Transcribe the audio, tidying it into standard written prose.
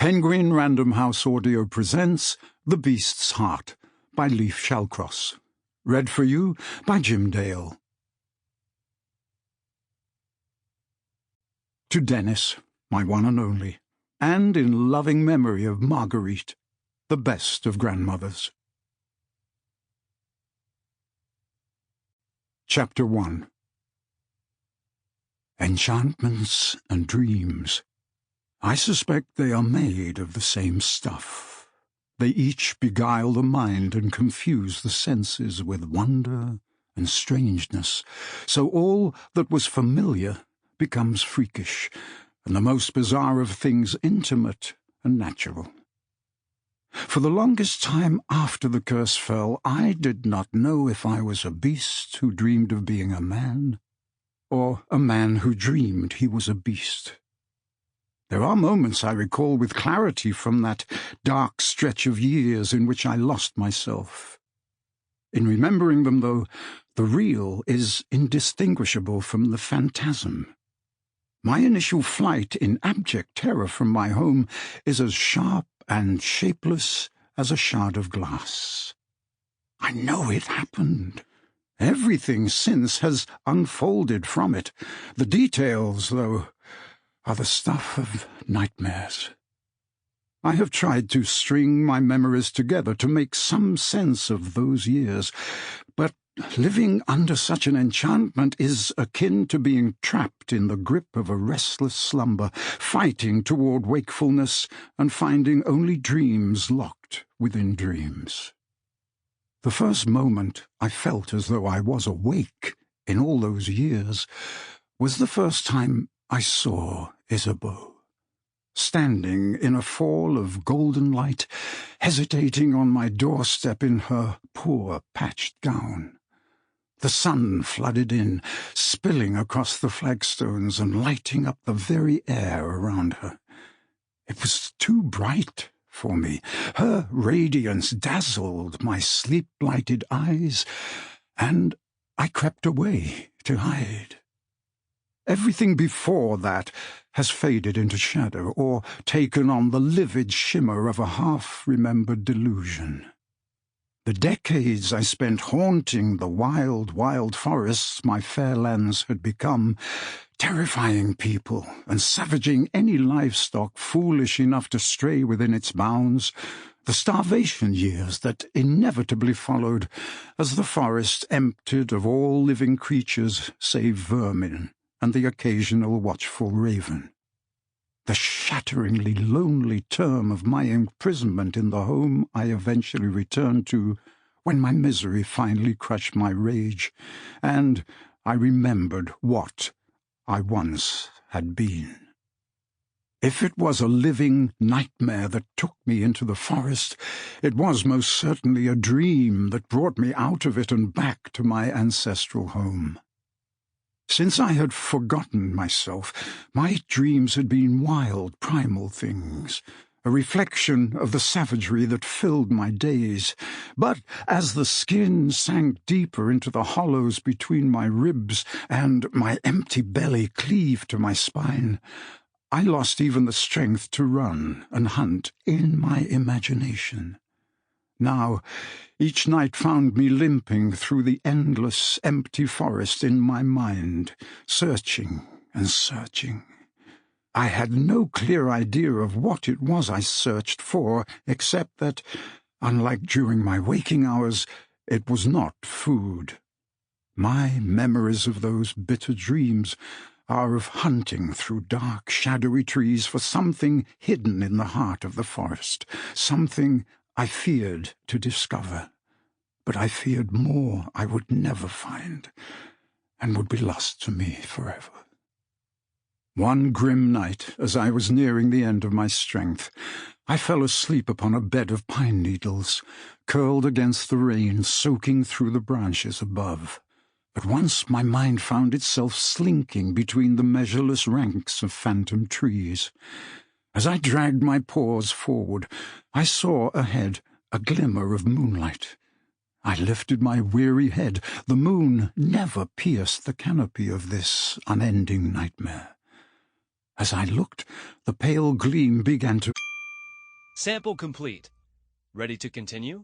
Penguin Random House Audio presents The Beast's Heart by Leife Shallcross. Read for you by Jim Dale. To Dennis, my one and only, and in loving memory of Marguerite, the best of grandmothers. Chapter 1. Enchantments and dreams. I suspect they are made of the same stuff. They each beguile the mind and confuse the senses with wonder and strangeness, so all that was familiar becomes freakish, and the most bizarre of things intimate and natural. For the longest time after the curse fell, I did not know if I was a beast who dreamed of being a man, or a man who dreamed he was a beast. There are moments I recall with clarity from that dark stretch of years in which I lost myself. In remembering them, though, the real is indistinguishable from the phantasm. My initial flight in abject terror from my home is as sharp and shapeless as a shard of glass. I know it happened. Everything since has unfolded from it. The details, though, are the stuff of nightmares. I have tried to string my memories together to make some sense of those years, but living under such an enchantment is akin to being trapped in the grip of a restless slumber, fighting toward wakefulness and finding only dreams locked within dreams. The first moment I felt as though I was awake in all those years was the first time I saw Isabeau, standing in a fall of golden light, hesitating on my doorstep in her poor patched gown. The sun flooded in, spilling across the flagstones and lighting up the very air around her. It was too bright for me. Her radiance dazzled my sleep-blighted eyes, and I crept away to hide. Everything before that has faded into shadow or taken on the livid shimmer of a half-remembered delusion. The decades I spent haunting the wild, wild forests my fair lands had become, terrifying people and savaging any livestock foolish enough to stray within its bounds, the starvation years that inevitably followed as the forest emptied of all living creatures save vermin and the occasional watchful raven. The shatteringly lonely term of my imprisonment in the home I eventually returned to when my misery finally crushed my rage, and I remembered what I once had been. If it was a living nightmare that took me into the forest, it was most certainly a dream that brought me out of it and back to my ancestral home. Since I had forgotten myself, my dreams had been wild, primal things, a reflection of the savagery that filled my days. But as the skin sank deeper into the hollows between my ribs and my empty belly cleaved to my spine, I lost even the strength to run and hunt in my imagination. Now, each night found me limping through the endless, empty forest in my mind, searching and searching. I had no clear idea of what it was I searched for, except that, unlike during my waking hours, it was not food. My memories of those bitter dreams are of hunting through dark, shadowy trees for something hidden in the heart of the forest, something I feared to discover, but I feared more I would never find, and would be lost to me forever. One grim night, as I was nearing the end of my strength, I fell asleep upon a bed of pine needles, curled against the rain soaking through the branches above. But once my mind found itself slinking between the measureless ranks of phantom trees. As I dragged my paws forward, I saw ahead a glimmer of moonlight. I lifted my weary head. The moon never pierced the canopy of this unending nightmare. As I looked, the pale gleam began to Sample complete. Ready to continue?